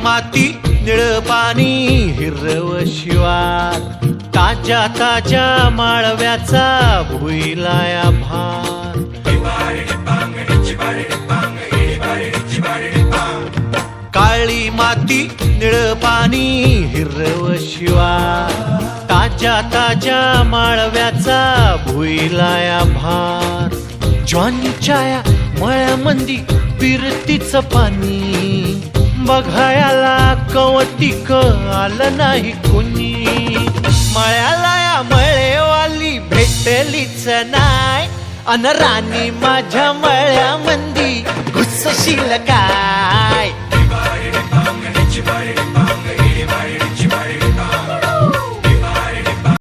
माती निळ पाणी हिरव शिवार, ताज्या ताज्या माळव्याचा भुईलाया भार. काळी माती निळ पाणी हिरव शिवार, ताज्या ताज्या माळव्याचा भुईलाया भार. ज्वानीच्या या मळ्यामंदी फिरतीचं पाणी, बघायला कवटिक आलं नाही कुणी. मळ्याला या मळेवाली भेटलीच नाय, अन राणी माझ्या मळ्यामंदी घुसशील काय.